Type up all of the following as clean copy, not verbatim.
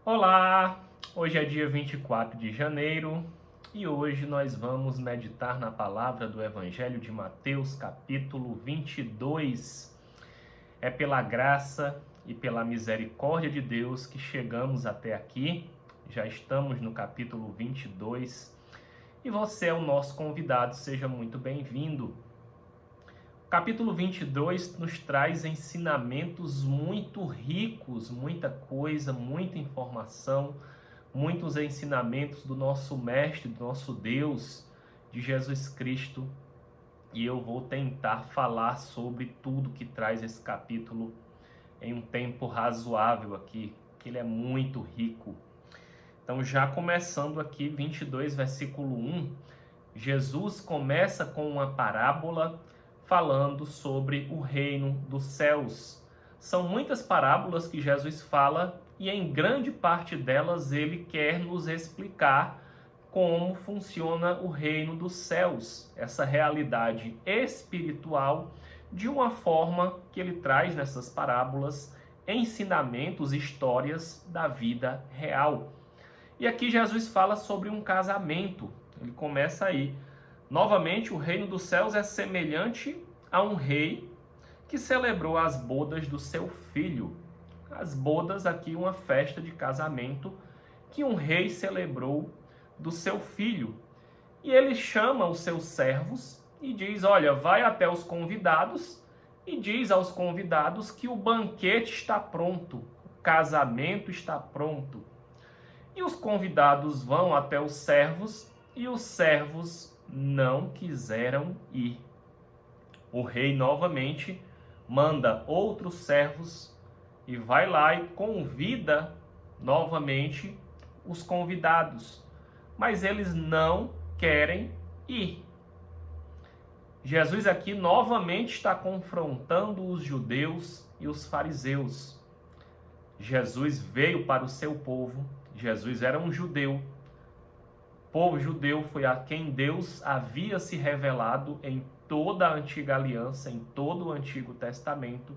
Olá! Hoje é dia 24 de janeiro e hoje nós vamos meditar na palavra do Evangelho de Mateus, capítulo 22. É pela graça e pela misericórdia de Deus que chegamos até aqui. Já estamos no capítulo 22 e você é o nosso convidado, seja muito bem-vindo. O capítulo 22 nos traz ensinamentos muito ricos, muita coisa, muita informação, muitos ensinamentos do nosso Mestre, do nosso Deus, de Jesus Cristo. E eu vou tentar falar sobre tudo que traz esse capítulo em um tempo razoável aqui, que ele é muito rico. Então, já começando aqui, 22, versículo 1, Jesus começa com uma parábola falando sobre o reino dos céus. São muitas parábolas que Jesus fala e em grande parte delas ele quer nos explicar como funciona o reino dos céus, essa realidade espiritual, de uma forma que ele traz nessas parábolas ensinamentos, histórias da vida real. E aqui Jesus fala sobre um casamento. Ele começa aí. Novamente, o reino dos céus é semelhante a um rei que celebrou as bodas do seu filho. As bodas aqui, uma festa de casamento que um rei celebrou do seu filho. E ele chama os seus servos e diz, olha, vai até os convidados e diz aos convidados que o banquete está pronto, o casamento está pronto. E os convidados vão até os servos e os servos não quiseram ir. O rei novamente manda outros servos e vai lá e convida novamente os convidados, mas eles não querem ir. Jesus aqui novamente está confrontando os judeus e os fariseus. Jesus veio para o seu povo, Jesus era um judeu. O povo judeu foi a quem Deus havia se revelado em toda a antiga aliança, em todo o Antigo Testamento,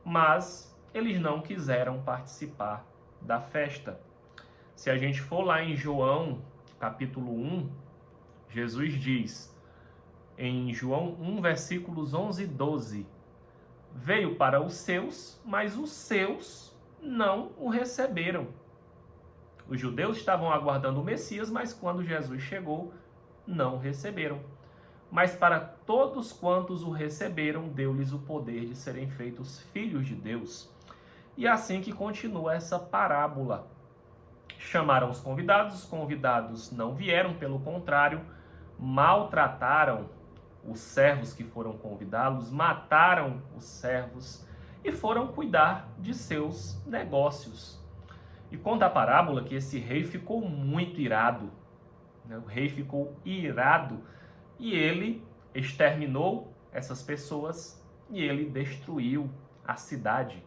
mas eles não quiseram participar da festa. Se a gente for lá em João, capítulo 1, Jesus diz, em João 1, versículos 11 e 12, veio para os seus, mas os seus não o receberam. Os judeus estavam aguardando o Messias, mas quando Jesus chegou, não o receberam. Mas para todos quantos o receberam, deu-lhes o poder de serem feitos filhos de Deus. E assim que continua essa parábola. Chamaram os convidados não vieram, pelo contrário, maltrataram os servos que foram convidá-los, mataram os servos e foram cuidar de seus negócios. E conta a parábola que esse rei ficou muito irado. O rei ficou irado e ele exterminou essas pessoas e ele destruiu a cidade.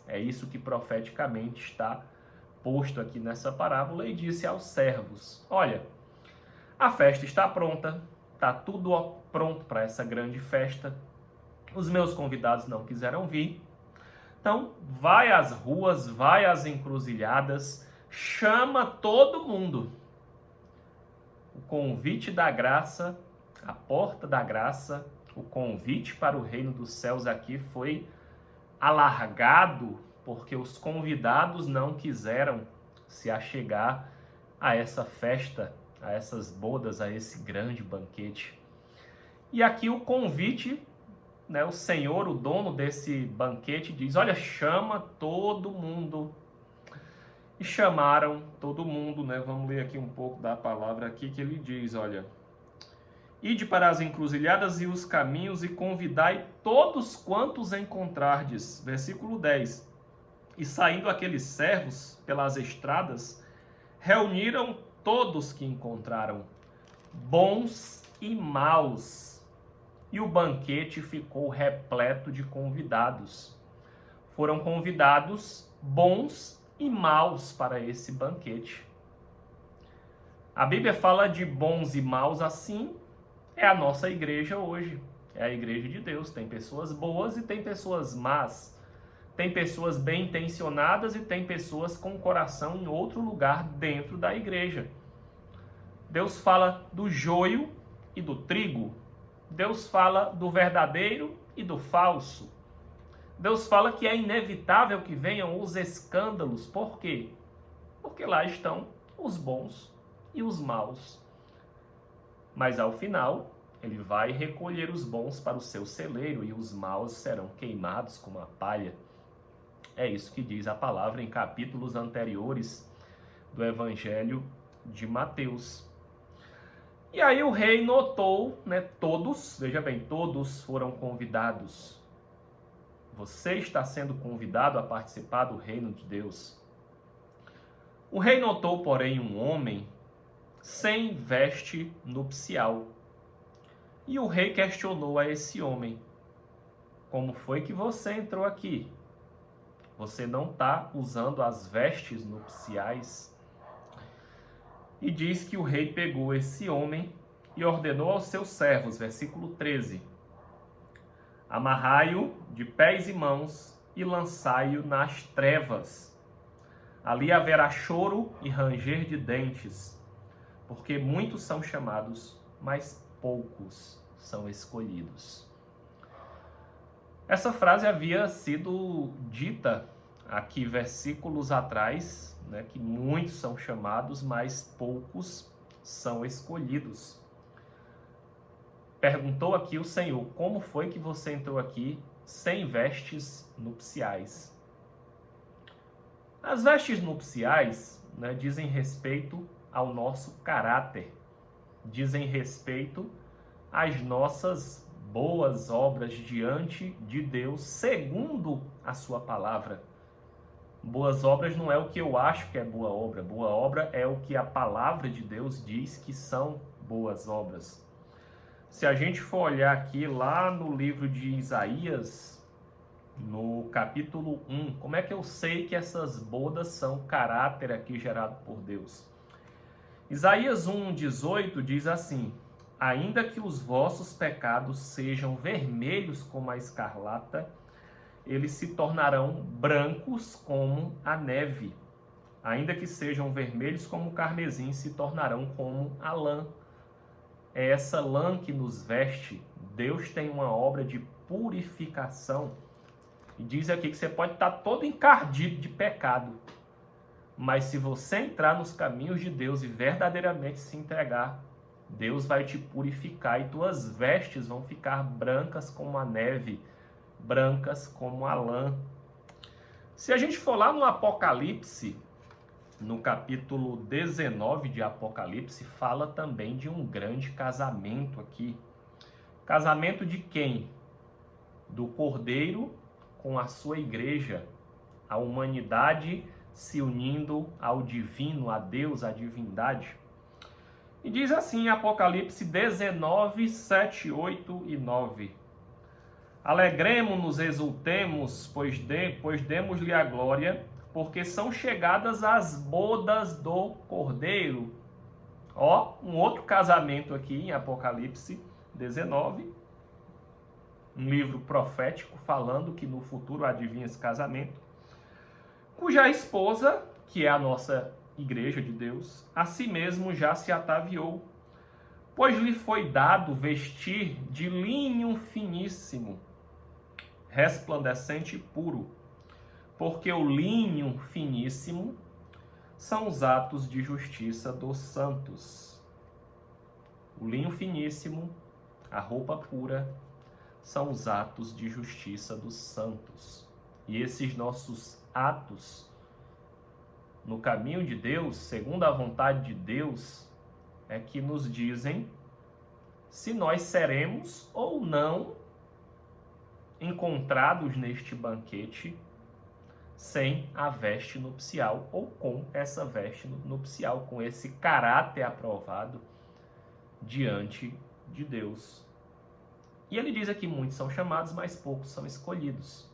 É isso que profeticamente está posto aqui nessa parábola e disse aos servos, olha, a festa está pronta, está tudo pronto para essa grande festa. Os meus convidados não quiseram vir. Então, vai às ruas, vai às encruzilhadas, chama todo mundo. O convite da graça, a porta da graça, o convite para o reino dos céus aqui foi alargado, porque os convidados não quiseram se achegar a essa festa, a essas bodas, a esse grande banquete. E aqui o convite, o Senhor, o dono desse banquete, diz, olha, chama todo mundo. E chamaram todo mundo, Vamos ler aqui um pouco da palavra aqui que ele diz, olha. Ide para as encruzilhadas e os caminhos e convidai todos quantos encontrardes. Versículo 10. E saindo aqueles servos pelas estradas, reuniram todos que encontraram, bons e maus. E o banquete ficou repleto de convidados. Foram convidados bons e maus para esse banquete. A Bíblia fala de bons e maus assim, é a nossa igreja hoje. É a igreja de Deus. Tem pessoas boas e tem pessoas más. Tem pessoas bem intencionadas e tem pessoas com o coração em outro lugar dentro da igreja. Deus fala do joio e do trigo. Deus fala do verdadeiro e do falso. Deus fala que é inevitável que venham os escândalos. Por quê? Porque lá estão os bons e os maus. Mas ao final, ele vai recolher os bons para o seu celeiro e os maus serão queimados como a palha. É isso que diz a palavra em capítulos anteriores do Evangelho de Mateus. E aí o rei notou, todos, veja bem, todos foram convidados. Você está sendo convidado a participar do reino de Deus. O rei notou, porém, um homem sem veste nupcial. E o rei questionou a esse homem: como foi que você entrou aqui? Você não está usando as vestes nupciais? E diz que o rei pegou esse homem e ordenou aos seus servos, versículo 13: amarrai-o de pés e mãos e lançai-o nas trevas. Ali haverá choro e ranger de dentes, porque muitos são chamados, mas poucos são escolhidos. Essa frase havia sido dita aqui versículos atrás, que muitos são chamados, mas poucos são escolhidos. Perguntou aqui o Senhor: como foi que você entrou aqui sem vestes nupciais? As vestes nupciais dizem respeito ao nosso caráter, dizem respeito às nossas boas obras diante de Deus, segundo a sua palavra. Boas obras não é o que eu acho que é boa obra. Boa obra é o que a palavra de Deus diz que são boas obras. Se a gente for olhar aqui lá no livro de Isaías, no capítulo 1, como é que eu sei que essas bodas são caráter aqui gerado por Deus? Isaías 1:18 diz assim: ainda que os vossos pecados sejam vermelhos como a escarlata, eles se tornarão brancos como a neve. Ainda que sejam vermelhos como o carmesim, se tornarão como a lã. É essa lã que nos veste. Deus tem uma obra de purificação. E diz aqui que você pode estar todo encardido de pecado, mas se você entrar nos caminhos de Deus e verdadeiramente se entregar, Deus vai te purificar e tuas vestes vão ficar brancas como a neve, brancas como a lã. Se a gente for lá no Apocalipse, no capítulo 19 de Apocalipse, fala também de um grande casamento aqui. Casamento de quem? Do Cordeiro com a sua igreja, a humanidade se unindo ao divino, a Deus, à divindade. E diz assim em Apocalipse 19, 7, 8 e 9: alegremo-nos, exultemos, pois demos-lhe a glória, porque são chegadas as bodas do Cordeiro. Ó, um outro casamento aqui em Apocalipse 19, um livro profético falando que no futuro adivinha esse casamento, cuja esposa, que é a nossa igreja de Deus, a si mesmo já se ataviou, pois lhe foi dado vestir de linho finíssimo, resplandecente e puro, porque o linho finíssimo são os atos de justiça dos santos. O linho finíssimo, a roupa pura, são os atos de justiça dos santos. E esses nossos atos no caminho de Deus, segundo a vontade de Deus, é que nos dizem se nós seremos ou não encontrados neste banquete sem a veste nupcial ou com essa veste nupcial, com esse caráter aprovado diante de Deus. E ele diz aqui: muitos são chamados, mas poucos são escolhidos.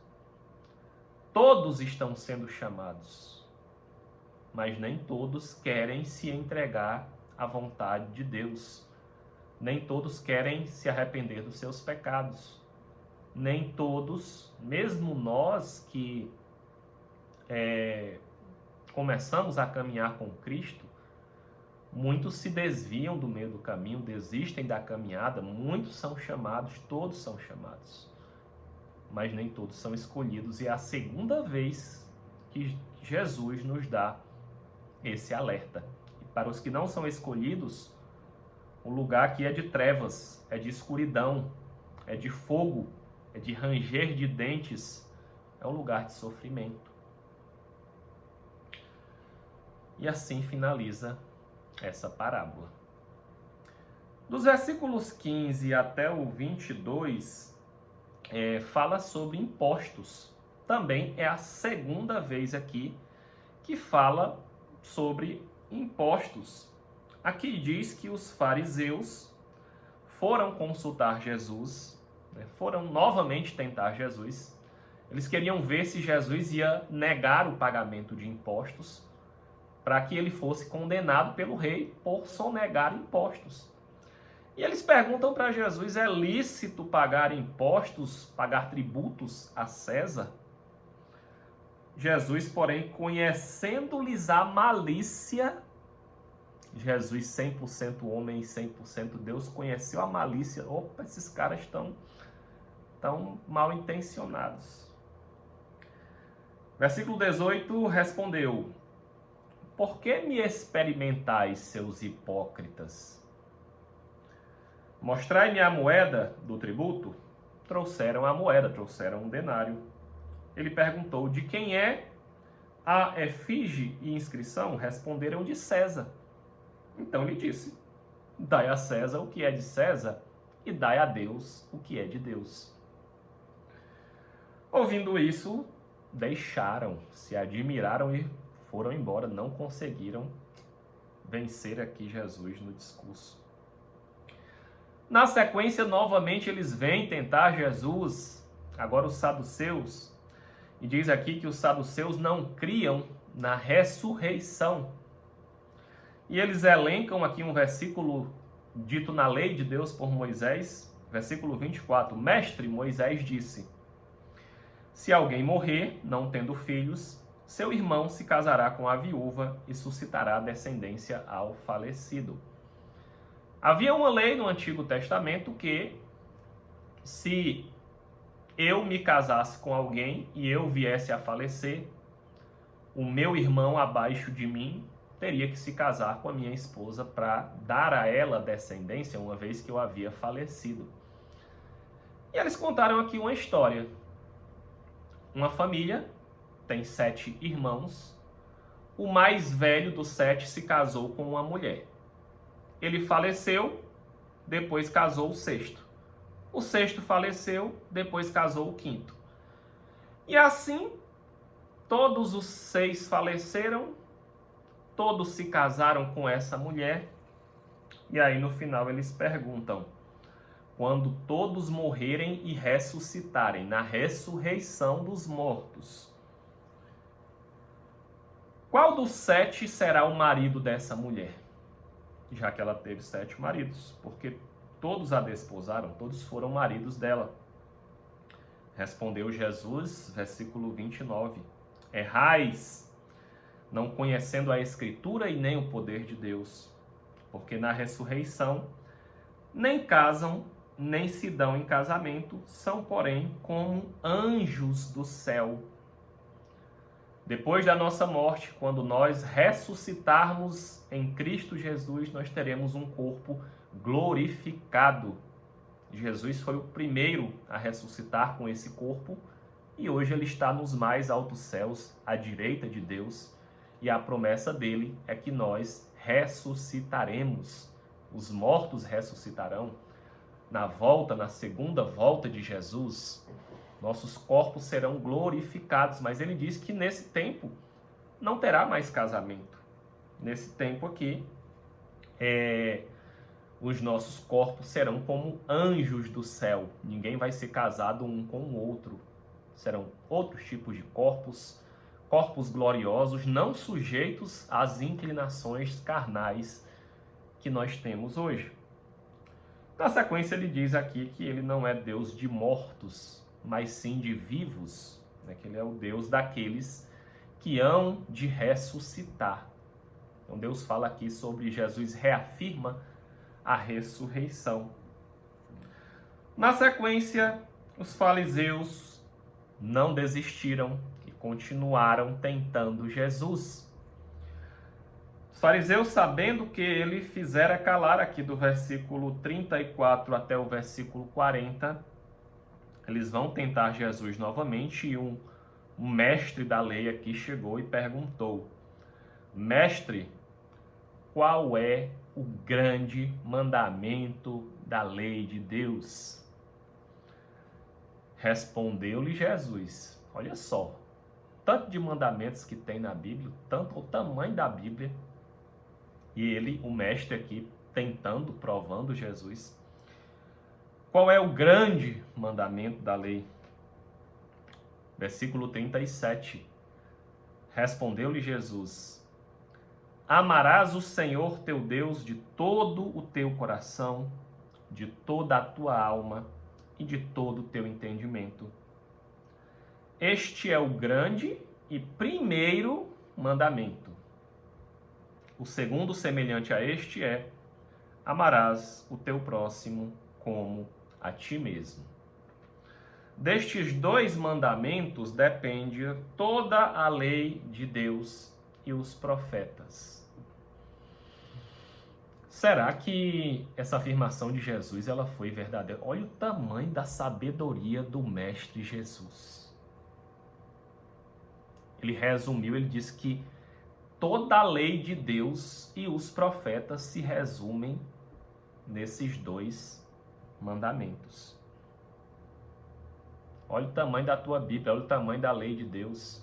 Todos estão sendo chamados, mas nem todos querem se entregar à vontade de Deus. Nem todos querem se arrepender dos seus pecados. nem todos, mesmo nós que começamos a caminhar com Cristo, muitos se desviam do meio do caminho, desistem da caminhada, muitos são chamados, todos são chamados, mas nem todos são escolhidos, e é a segunda vez que Jesus nos dá esse alerta. E para os que não são escolhidos, o lugar aqui é de trevas, é de escuridão, é de fogo, é de ranger de dentes, é um lugar de sofrimento. E assim finaliza essa parábola. Dos versículos 15 até o 22, fala sobre impostos. Também é a segunda vez aqui que fala sobre impostos. Aqui diz que os fariseus foram consultar Jesus, foram novamente tentar Jesus. Eles queriam ver se Jesus ia negar o pagamento de impostos, para que ele fosse condenado pelo rei por sonegar impostos. E eles perguntam para Jesus, é lícito pagar impostos, pagar tributos a César? Jesus, porém, conhecendo-lhes a malícia, Jesus 100% homem e 100% Deus, conheceu a malícia. Opa, esses caras estão tão mal intencionados. Versículo 18, respondeu: por que me experimentais, seus hipócritas? Mostrai-me a moeda do tributo. Trouxeram a moeda, trouxeram um denário. Ele perguntou, de quem é a efígie e inscrição? Responderam, de César. Então ele disse, dai a César o que é de César e dai a Deus o que é de Deus. Ouvindo isso, deixaram, se admiraram e foram embora, não conseguiram vencer aqui Jesus no discurso. Na sequência, novamente, eles vêm tentar Jesus, agora os saduceus, e diz aqui que os saduceus não criam na ressurreição. E eles elencam aqui um versículo dito na lei de Deus por Moisés, versículo 24, Mestre, Moisés disse, se alguém morrer, não tendo filhos, seu irmão se casará com a viúva e suscitará descendência ao falecido. Havia uma lei no Antigo Testamento que, se eu me casasse com alguém e eu viesse a falecer, o meu irmão abaixo de mim teria que se casar com a minha esposa para dar a ela descendência, uma vez que eu havia falecido. E eles contaram aqui uma história. Uma família tem 7 irmãos. O mais velho dos 7 se casou com uma mulher. Ele faleceu, depois casou o 6º. O 6º faleceu, depois casou o 5º. E assim, todos os 6 faleceram, todos se casaram com essa mulher. E aí no final eles perguntam, quando todos morrerem e ressuscitarem, na ressurreição dos mortos, qual dos 7 será o marido dessa mulher? Já que ela teve 7 maridos, porque todos a desposaram, todos foram maridos dela. Respondeu Jesus, versículo 29, errais, não conhecendo a Escritura e nem o poder de Deus, porque na ressurreição nem casam, nem se dão em casamento, são, porém, como anjos do céu. Depois da nossa morte, quando nós ressuscitarmos em Cristo Jesus, nós teremos um corpo glorificado. Jesus foi o primeiro a ressuscitar com esse corpo e hoje ele está nos mais altos céus, à direita de Deus, e a promessa dele é que nós ressuscitaremos. Os mortos ressuscitarão. Na segunda volta de Jesus, nossos corpos serão glorificados, mas ele diz que nesse tempo não terá mais casamento. Nesse tempo aqui, os nossos corpos serão como anjos do céu. Ninguém vai ser casado um com o outro. Serão outros tipos de corpos, corpos gloriosos, não sujeitos às inclinações carnais que nós temos hoje. Na sequência ele diz aqui que ele não é Deus de mortos, mas sim de vivos, né? Que ele é o Deus daqueles que hão de ressuscitar. Então Deus fala aqui sobre Jesus, reafirma a ressurreição. Na sequência, os fariseus não desistiram e continuaram tentando Jesus. Os fariseus, sabendo que ele fizera calar, aqui do versículo 34 até o versículo 40, eles vão tentar Jesus novamente, e um mestre da lei aqui chegou e perguntou: Mestre, qual é o grande mandamento da lei de Deus? Respondeu-lhe Jesus: olha só, tanto de mandamentos que tem na Bíblia, tanto o tamanho da Bíblia, e ele, o mestre aqui, tentando, provando Jesus. Qual é o grande mandamento da lei? Versículo 37. Respondeu-lhe Jesus: amarás o Senhor teu Deus de todo o teu coração, de toda a tua alma e de todo o teu entendimento. Este é o grande e primeiro mandamento. O segundo, semelhante a este, é: amarás o teu próximo como a ti mesmo. Destes dois mandamentos depende toda a lei de Deus e os profetas. Será que essa afirmação de Jesus ela foi verdadeira? Olha o tamanho da sabedoria do Mestre Jesus. Ele resumiu, ele disse que toda a lei de Deus e os profetas se resumem nesses dois mandamentos. Olha o tamanho da tua Bíblia, olha o tamanho da lei de Deus.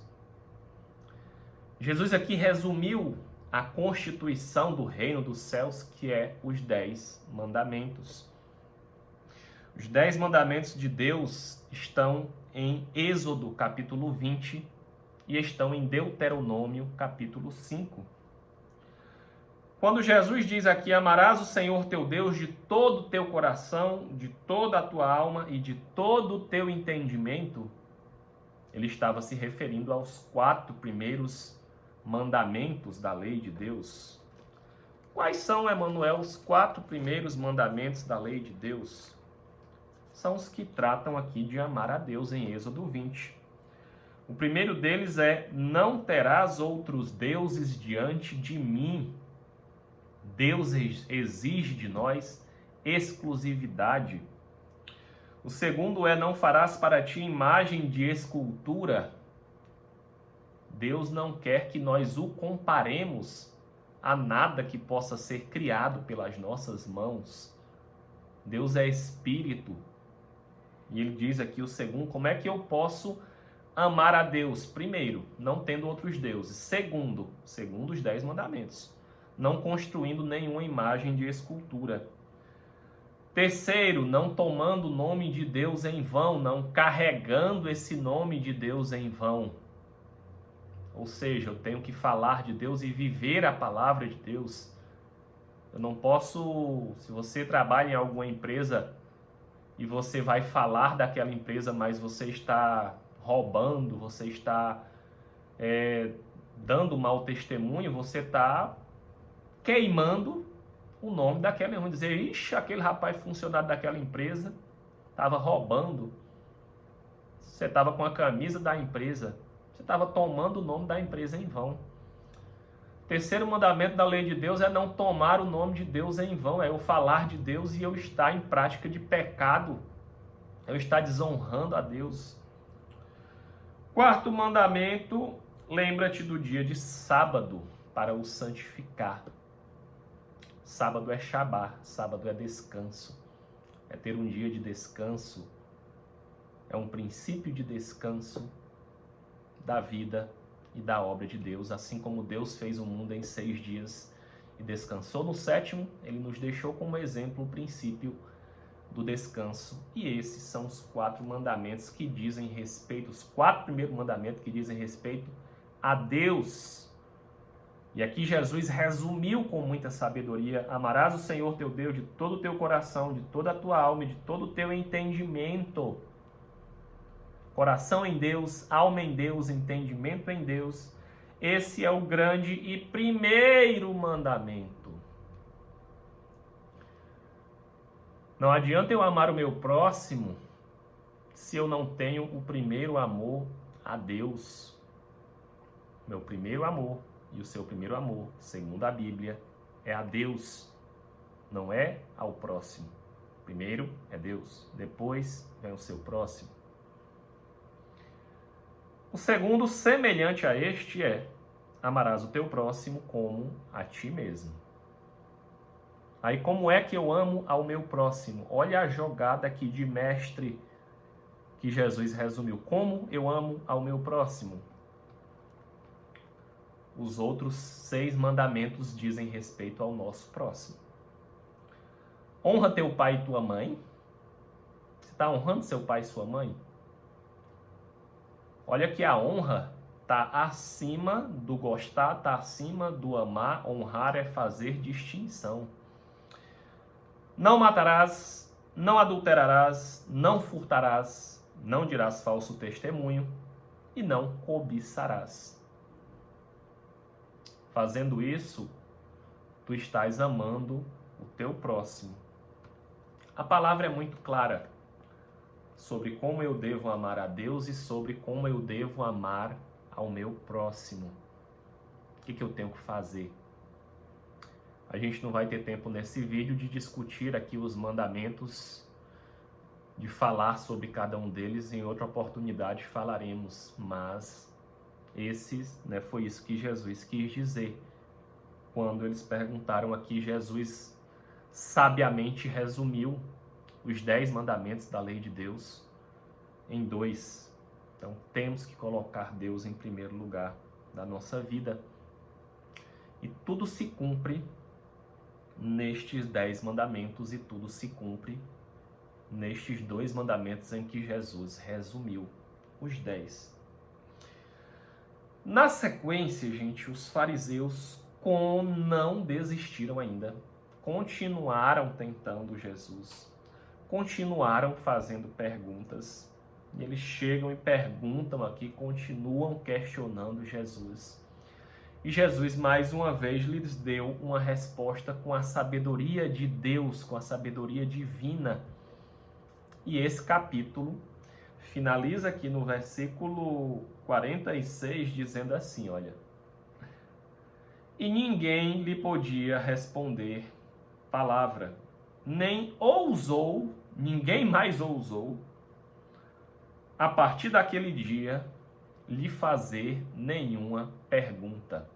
Jesus aqui resumiu a constituição do reino dos céus, que é os 10 mandamentos. Os 10 mandamentos de Deus estão em Êxodo, capítulo 20, e estão em Deuteronômio, capítulo 5. Quando Jesus diz aqui: amarás o Senhor teu Deus de todo o teu coração, de toda a tua alma e de todo o teu entendimento, ele estava se referindo aos 4 primeiros mandamentos da lei de Deus. Quais são, Emanuel, os 4 primeiros mandamentos da lei de Deus? São os que tratam aqui de amar a Deus em Êxodo 20. O primeiro deles é: não terás outros deuses diante de mim. Deus exige de nós exclusividade. O segundo é: não farás para ti imagem de escultura. Deus não quer que nós o comparemos a nada que possa ser criado pelas nossas mãos. Deus é espírito. E ele diz aqui o segundo: como é que eu posso amar a Deus? Primeiro, não tendo outros deuses. Segundo os 10 mandamentos, não construindo nenhuma imagem de escultura. Terceiro, não tomando o nome de Deus em vão, não carregando esse nome de Deus em vão. Ou seja, eu tenho que falar de Deus e viver a palavra de Deus. Eu não posso, se você trabalha em alguma empresa e você vai falar daquela empresa, mas você está roubando, você está dando mau testemunho, você está queimando o nome daquela empresa. Dizer: ixi, aquele rapaz funcionário daquela empresa estava roubando. Você estava com a camisa da empresa. Você estava tomando o nome da empresa em vão. Terceiro mandamento da lei de Deus é não tomar o nome de Deus em vão. É eu falar de Deus e eu estar em prática de pecado. Eu estar desonrando a Deus. Quarto mandamento: lembra-te do dia de sábado para o santificar. Sábado é Shabá, sábado é descanso. É ter um dia de descanso. É um princípio de descanso da vida e da obra de Deus. Assim como Deus fez o mundo em 6 dias e descansou no 7º, ele nos deixou como exemplo o princípio do descanso. E esses são os 4 mandamentos que dizem respeito, os 4 primeiros mandamentos que dizem respeito a Deus. E aqui Jesus resumiu com muita sabedoria: amarás o Senhor teu Deus de todo o teu coração, de toda a tua alma e de todo o teu entendimento. Coração em Deus, alma em Deus, entendimento em Deus. Esse é o grande e primeiro mandamento. Não adianta eu amar o meu próximo se eu não tenho o primeiro amor a Deus. Meu primeiro amor e o seu primeiro amor, segundo a Bíblia, é a Deus, não é ao próximo. Primeiro é Deus, depois vem o seu próximo. O segundo, semelhante a este, é: amarás o teu próximo como a ti mesmo. Aí, como é que eu amo ao meu próximo? Olha a jogada aqui de mestre que Jesus resumiu. Como eu amo ao meu próximo? Os outros 6 mandamentos dizem respeito ao nosso próximo. Honra teu pai e tua mãe. Você está honrando seu pai e sua mãe? Olha que a honra está acima do gostar, está acima do amar. Honrar é fazer distinção. Não matarás, não adulterarás, não furtarás, não dirás falso testemunho e não cobiçarás. Fazendo isso, tu estás amando o teu próximo. A palavra é muito clara sobre como eu devo amar a Deus e sobre como eu devo amar ao meu próximo. O que eu tenho que fazer? A gente não vai ter tempo nesse vídeo de discutir aqui os mandamentos, de falar sobre cada um deles. Em outra oportunidade falaremos, mas foi isso que Jesus quis dizer. Quando eles perguntaram aqui, Jesus sabiamente resumiu os 10 mandamentos da lei de Deus em 2. Então temos que colocar Deus em primeiro lugar da nossa vida. E tudo se cumpre nestes 10 mandamentos e tudo se cumpre nestes 2 mandamentos em que Jesus resumiu os 10. Na sequência, gente, os fariseus não desistiram ainda, continuaram tentando Jesus, continuaram fazendo perguntas, e eles chegam e perguntam aqui, continuam questionando Jesus. E Jesus, mais uma vez, lhes deu uma resposta com a sabedoria de Deus, com a sabedoria divina. E esse capítulo finaliza aqui no versículo 46, dizendo assim, olha: e ninguém lhe podia responder palavra, nem ousou, ninguém mais ousou, a partir daquele dia, lhe fazer nenhuma pergunta.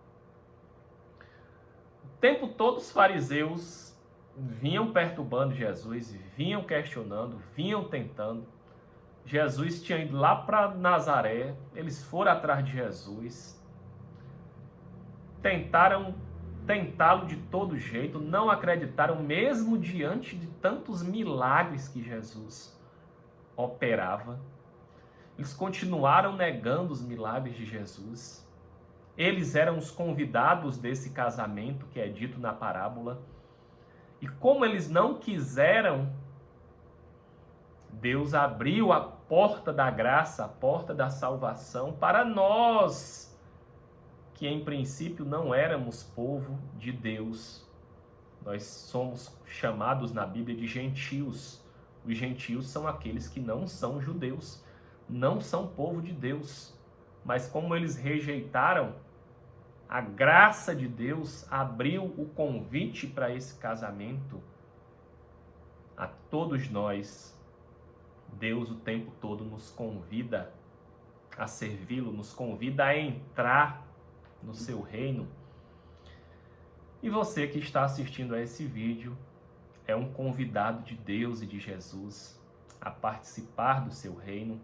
O tempo todo os fariseus vinham perturbando Jesus, vinham questionando, vinham tentando. Jesus tinha ido lá para Nazaré, eles foram atrás de Jesus, tentaram tentá-lo de todo jeito, não acreditaram mesmo diante de tantos milagres que Jesus operava. Eles continuaram negando os milagres de Jesus. Eles eram os convidados desse casamento que é dito na parábola. E como eles não quiseram, Deus abriu a porta da graça, a porta da salvação para nós, que em princípio não éramos povo de Deus. Nós somos chamados na Bíblia de gentios. Os gentios são aqueles que não são judeus, não são povo de Deus. Mas como eles rejeitaram, a graça de Deus abriu o convite para esse casamento a todos nós. Deus o tempo todo nos convida a servi-lo, nos convida a entrar no seu reino. E você que está assistindo a esse vídeo é um convidado de Deus e de Jesus a participar do seu reino,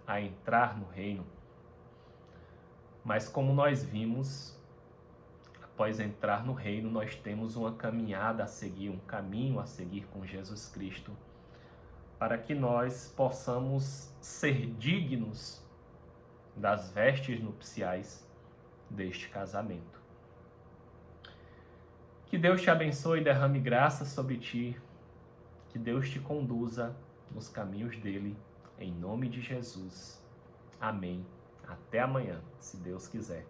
a entrar no reino. Mas como nós vimos, após entrar no reino, nós temos uma caminhada a seguir, um caminho a seguir com Jesus Cristo, para que nós possamos ser dignos das vestes nupciais deste casamento. Que Deus te abençoe e derrame graça sobre ti, que Deus te conduza nos caminhos dele. em nome de Jesus. Amém. Até amanhã, se Deus quiser.